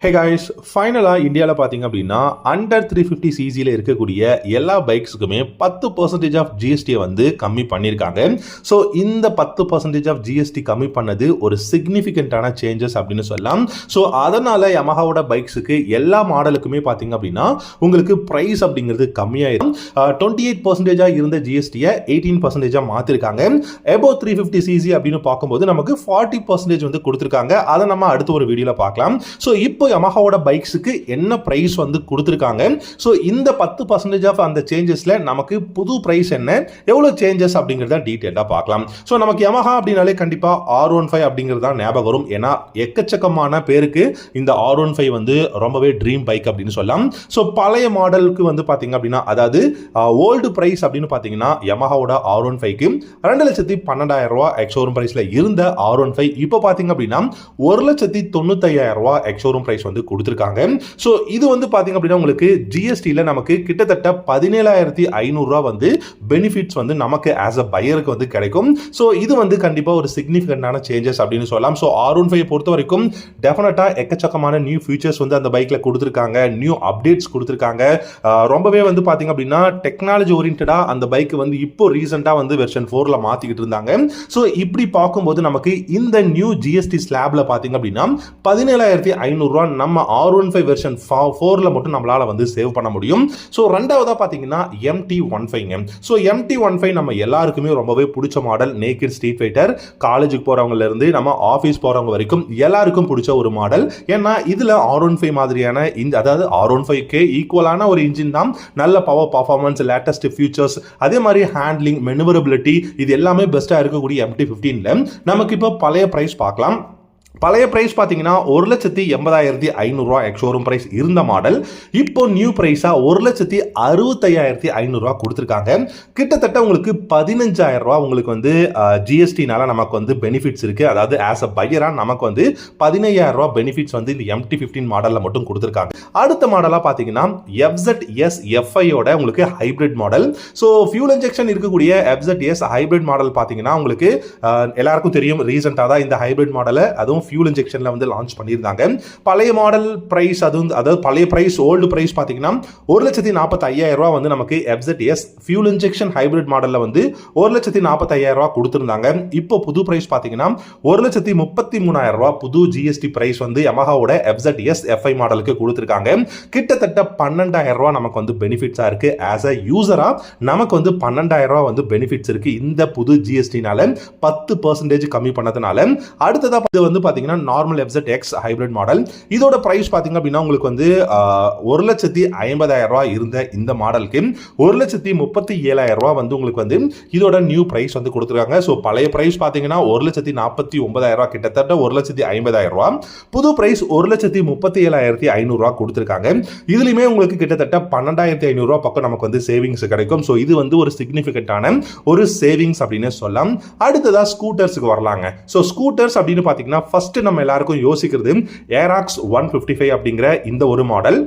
Hey guys, ஃபைனலாக இந்தியாவில் பார்த்தீங்க அப்படின்னா அண்டர் 350 சிசியில் இருக்கக்கூடிய எல்லா பைக்ஸுக்குமே 10% ஆஃப் ஜிஎஸ்டியை வந்து கம்மி பண்ணியிருக்காங்க. ஸோ இந்த 10% ஆஃப் ஜிஎஸ்டி கம்மி பண்ணது ஒரு சிக்னிஃபிகண்ட்டான சேஞ்சஸ் அப்படின்னு சொல்லலாம். ஸோ அதனால் யமஹாவோட பைக்ஸுக்கு எல்லா மாடலுக்குமே பார்த்தீங்க அப்படின்னா உங்களுக்கு ப்ரைஸ் அப்படிங்கிறது கம்மியாயிடும். 28% இருந்த ஜிஎஸ்டியை 18% மாற்றிருக்காங்க. எபோவ் 350 சிசி அப்படின்னு பார்க்கும்போது நமக்கு 40% வந்து கொடுத்துருக்காங்க. அதை நம்ம அடுத்த ஒரு வீடியோவில் பார்க்கலாம். ஸோ இப்போ யமஹாவோட பைக்ஸுக்கு என்ன பிரைஸ் வந்து கொடுத்துருக்காங்க, ஸோ இந்த 10% ஆஃப் அந்த சேஞ்சஸில் நமக்கு புது பிரைஸ் என்ன, எவ்வளோ சேஞ்சஸ் அப்படிங்கிறத டீட்டெயிலாக பார்க்கலாம். ஸோ நமக்கு யமஹா அப்படின்னாலே கண்டிப்பாக R15 அப்படிங்கிறது தான் ஞாபகம் வரும். ஏன்னா எக்கச்சக்கமான பேருக்கு இந்த R15 வந்து ரொம்பவே ட்ரீம் பைக் அப்படின்னு சொல்லலாம். ஸோ பழைய மாடலுக்கு வந்து பார்த்தீங்க அப்படின்னா, அதாவது ஓல்டு பிரைஸ் அப்படின்னு பார்த்தீங்கன்னா யமஹாவோட R15க்கு 2,12,000 ரூபா எக்ஸோரூம் பிரைஸில் இருந்த R15 இப்போ பார்த்தீங்க அப்படின்னா 1,95,000 ரூபா எக்ஸோரூம் பிரைஸ் வந்து கொடுத்துருக்காங்க. ஸோ இது வந்து பார்த்தீங்க அப்படின்னா உங்களுக்கு ஜிஎஸ்டியில் நமக்கு கிட்டத்தட்ட 17,500 ரூபா வந்து பெனிஃபிட்ஸ் வந்து நமக்கு ஆஸ் அ பையருக்கு வந்து கிடைக்கும். ஸோ இது வந்து கண்டிப்பாக ஒரு சிக்னிஃபிகண்டான சேஞ்சஸ் அப்படின்னு சொல்லலாம். ஸோ R15 பொறுத்த வரைக்கும் டெஃபினட்டாக எக்கச்சக்கமான நியூ ஃபீச்சர்ஸ் வந்து அந்த பைக்கில் கொடுத்துருக்காங்க, நியூ அப்டேட்ஸ் கொடுத்துருக்காங்க. ரொம்பவே வந்து பார்த்தீங்க அப்படின்னா டெக்னாலஜி ஓரியன்டாக அந்த பைக் வந்து இப்போ ரீசெண்டாக வந்து வெர்ஷன் 4ல் மாற்றிக்கிட்டு இருந்தாங்க. ஸோ இப்படி பார்க்கும்போது நமக்கு இந்த நியூ ஜிஎஸ்டி ஸ்லாப்ல பார்த்தீங்க அப்படின்னா 17,500 ரூபா நம்ம R15 வெர்ஷன் 4ல மட்டும் நம்மளால வந்து சேவ் பண்ண முடியும். ஸோ ரெண்டாவதா பார்த்தீங்கன்னா MT15. ஸோ MT15 நம்ம எல்லாருக்குமே ரொம்பவே பிடிச்ச மாடல். நேக்கட் ஸ்ட்ரீட் ஃபைட்டர், காலேஜுக்கு போறவங்கல இருந்து நம்ம ஆஃபீஸ் போறவங்க வரைக்கும் எல்லாருக்கும் பிடிச்ச ஒரு மாடல். ஏன்னா இதுல R15 மாதிரியான அதாவது R15க்கு ஈக்குவலான ஒரு இன்ஜின் தான். நல்ல பவர் பர்ஃபார்மன்ஸ், லேட்டஸ்ட் ஃபீச்சர்ஸ், அதே மாதிரி ஹேண்ட்லிங், மெனுவரபிலிட்டி, இது எல்லாமே பெஸ்ட்டாக இருக்கக்கூடிய MT15ல நமக்கு இப்போ பழைய ப்ரைஸ் பார்க்கலாம். பழைய பிரைஸ் பார்த்தீங்கன்னா 1,80,500 ரூபா எக்ஸோரூம் பிரைஸ் இருந்த மாடல் இப்போ நியூ பிரைஸா 1,65,500 ரூபா கொடுத்துருக்காங்க. கிட்டத்தட்ட உங்களுக்கு 15,000 ரூபா உங்களுக்கு வந்து ஜிஎஸ்டினால நமக்கு வந்து பெனிஃபிட்ஸ் இருக்கு. அதாவது ஆஸ் அ பையரா நமக்கு வந்து 15,000 ரூபா பெனிஃபிட்ஸ் வந்து இந்த MT15 மாடலில் மட்டும் கொடுத்துருக்காங்க. அடுத்த மாடலாக பார்த்தீங்கன்னா FZS FIயோட உங்களுக்கு hybrid model. So fuel injection இருக்கக்கூடிய FZS ஹைபிரிட் மாடல் பார்த்தீங்கன்னா உங்களுக்கு எல்லாருக்கும் தெரியும். ரீசெண்டாக தான் இந்த ஹைபிரிட் மாடலை அதுவும் ஃபியூல் இன்ஜெக்ஷன்ல வந்து லான்ச் பண்ணியிருந்தாங்க. பழைய மாடல் பிரைஸ் அதாவது பழைய பிரைஸ் ஓல்டு பிரைஸ் பார்த்தீங்கன்னா 1,45,000 ரூபா வந்து நமக்கு FZS ஃபியூல் இன்ஜெக்ஷன் ஹைபிரிட் மாடலில் வந்து 1,45,000 ரூபா கொடுத்துருந்தாங்க. இப்போ புது பிரைஸ் பார்த்தீங்கன்னா 1,33,000 ரூபா புது ஜிஎஸ்டி பிரைஸ் வந்து யமஹாவோட FZS FI மாடலுக்கு கொடுத்துருக்காங்க. கிட்டத்தட்ட 12,000 ரூபா நமக்கு வந்து பெனிஃபிட்ஸாக இருக்கு. ஆஸ் அ யூசரா நமக்கு வந்து 12,000 ரூபா வந்து பெனிஃபிட்ஸ் இருக்கு இந்த புது ஜிஎஸ்டினால 10% கம்மி பண்ணதுனால. அடுத்ததா இது வந்து நார்மல் FZX ஹைபிரிட் மாடல். இதோட பிரைஸ் பாத்தீங்க அப்படின்னா உங்களுக்கு வந்து 1,50,000 ரூபா இருந்த இந்த மாடலுக்கு 1,37,000 ரூபா வந்து உங்களுக்கு வந்து இதோட நியூ பிரைஸ் வந்து கொடுத்துருக்காங்க. ஸோ பழைய பிரைஸ் பாத்தீங்கன்னா 1,49,000 ரூபா, கிட்டத்தட்ட 1,50,000 ரூபா. புது பிரைஸ் 1,37,500 ரூபா கொடுத்துருக்காங்க. இதுலயுமே உங்களுக்கு கிட்டத்தட்ட 12,500 ரூபா பக்கம் நமக்கு வந்து சேவிங்ஸ் கிடைக்கும். ஸோ இது வந்து ஒரு சிக்னிஃபிகண்டான ஒரு சேவிங்ஸ் அப்படின்னு சொல்லலாம். அடுத்ததா ஸ்கூட்டர்ஸுக்கு வரலாங்க. ஸோ ஸ்கூட்டர்ஸ் அப்படின்னு பாத்தீங்கன்னா ஃபர்ஸ்ட் நம்ம எல்லாருக்கும் யோசிக்கிறது Aerox 155 அப்படிங்கிற இந்த ஒரு மாடல்.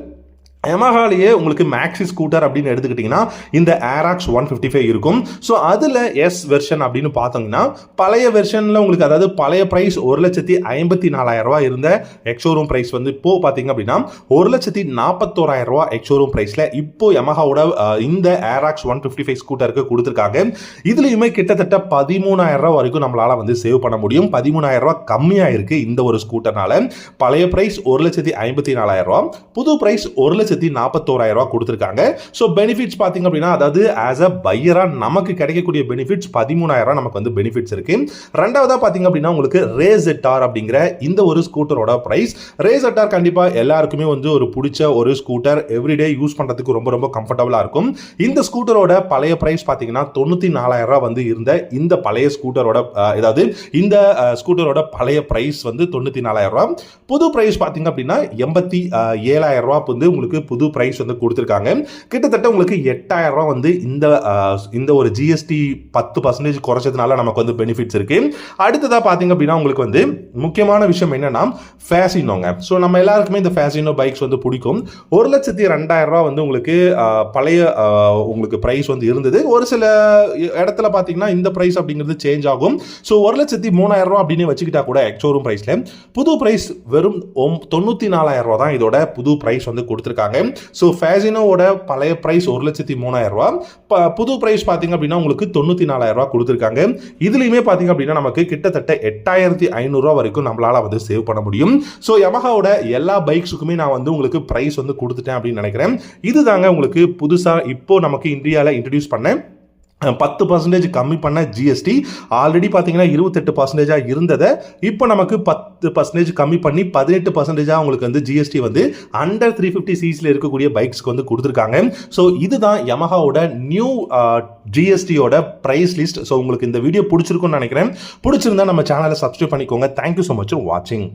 யமஹாலேயே உங்களுக்கு மேக்ஸி ஸ்கூட்டர் அப்படின்னு எடுத்துக்கிட்டிங்கன்னா இந்த Aerox 155 இருக்கும். ஸோ அதில் எஸ் வெர்ஷன் அப்படின்னு பார்த்தோங்கன்னா பழைய வெர்ஷனில் உங்களுக்கு அதாவது பழைய ப்ரைஸ் 1,54,000 ரூபா இருந்த எக்ஸோரூம் ப்ரைஸ் வந்து இப்போ பார்த்தீங்க அப்படின்னா 1,41,000 ரூபா எக்ஸோரூம் ப்ரைஸில் இப்போ யமஹாவோட இந்த Aerox 155 ஸ்கூட்டருக்கு கொடுத்துருக்காங்க. இதுலையுமே கிட்டத்தட்ட 13,000 ரூபா வரைக்கும் நம்மளால வந்து சேவ் பண்ண முடியும். 13,000 ரூபா கம்மியாக இருக்கு இந்த ஒரு ஸ்கூட்டர்னால. பழைய ப்ரைஸ் 1,54,000 ரூபா, புது ப்ரைஸ் 1,41,000 ரூபா கொடுத்துருக்காங்க. ஸோ பெனிஃபிட்ஸ் பார்த்தீங்க அப்படின்னா அதாவது ஆஸ் அ பையரா நமக்கு கிடைக்கக்கூடிய பெனிஃபிட்ஸ் 13,000 ரூபா நமக்கு வந்து பெனிஃபிட்ஸ் இருக்கு. ரெண்டாவதா பார்த்தீங்க அப்படின்னா உங்களுக்கு RZR அப்படிங்கிற இந்த ஒரு ஸ்கூட்டரோட பிரைஸ். RZR கண்டிப்பா எல்லாருக்குமே வந்து ஒரு பிடிச்ச ஒரு ஸ்கூட்டர், எவ்ரிடே யூஸ் பண்றதுக்கு ரொம்ப ரொம்ப கம்ஃபர்டபுளா இருக்கும். இந்த ஸ்கூட்டரோட பழைய பிரைஸ் பார்த்தீங்கன்னா 94,000 ரூபா வந்து இருந்த இந்த பழைய ஸ்கூட்டரோட அதாவது இந்த ஸ்கூட்டரோட பழைய பிரைஸ் வந்து 94,000 ரூபா. புது பிரைஸ் பார்த்தீங்க அப்படின்னா 87,000 ரூபா வந்து உங்களுக்கு புது பிரைஸ் வந்து கொடுத்துருக்காங்க. கிட்டத்தட்ட உங்களுக்கு 8,000 ரூபாய் வந்து இந்த ஒரு ஜிஎஸ்டி 10% குறைச்சதுனால நமக்கு வந்து பெனிஃபிட்ஸ் இருக்கு. அடுத்ததா பாத்தீங்க அப்படின்னா உங்களுக்கு வந்து முக்கியமான விஷயம் என்னன்னா ஃபேசினோங்க. ஸோ நம்ம எல்லாருக்குமே இந்த ஃபேசினோ பைக்ஸ் வந்து பிடிக்கும். 1,02,000 ரூபாய் வந்து உங்களுக்கு பழைய உங்களுக்கு பிரைஸ் வந்து இருந்தது. ஒரு சில இடத்துல பாத்தீங்கன்னா இந்த பிரைஸ் அப்படிங்கிறது சேஞ்ச் ஆகும். ஸோ 1,03,000 ரூபாய் அப்படின்னு வச்சுக்கிட்டா கூட ஷோரூம் பிரைஸ்ல புது பிரைஸ் வெறும் 94,000 ரூபாய் தான் இதோட புது பிரைஸ் வந்து கொடுத்துருக்காங்க. ஸோ ஃபேசினோவோட பழைய பிரைஸ் 1,03,000 ரூபாய், புது பிரைஸ் பாத்தீங்க அப்படின்னா உங்களுக்கு 94,000 ரூபாய் கொடுத்துருக்காங்க. இதுலயுமே பாத்தீங்க அப்படின்னா நமக்கு கிட்டத்தட்ட 8,500 ரூபாய் வரைக்கும் நம்மளால வந்து சேவ் பண்ண முடியும். ஸோ யமஹாவோட எல்லா பைக்ஸுக்குமே நான் வந்து உங்களுக்கு பிரைஸ் வந்து கொடுத்துட்டேன் அப்படின்னு நினைக்கிறேன். இதுதாங்க உங்களுக்கு புதுசா இப்போ நமக்கு இந்தியாவில் இன்ட்ரடியூஸ் பண்ண 10% கம்மி பண்ண ஜிஎஸ்டி. ஆல்ரெடி பார்த்தீங்கன்னா 28% இருந்ததை இப்போ நமக்கு 10% கம்மி பண்ணி 18% உங்களுக்கு வந்து ஜிஎஸ்டி வந்து அண்டர் 350 சிசியில் இருக்கக்கூடிய பைக்ஸ்க்கு வந்து கொடுத்துருக்காங்க. ஸோ இதுதான் யமஹாவோட நியூ ஜிஎஸ்டியோட ப்ரைஸ் லிஸ்ட். ஸோ உங்களுக்கு இந்த வீடியோ பிடிச்சிருக்குன்னு நினைக்கிறேன். பிடிச்சிருந்தா நம்ம சேனலை சப்ஸ்கிரைப் பண்ணிக்கோங்க. தேங்க்யூ ஸோ மச் ஃபார் வாட்சிங்.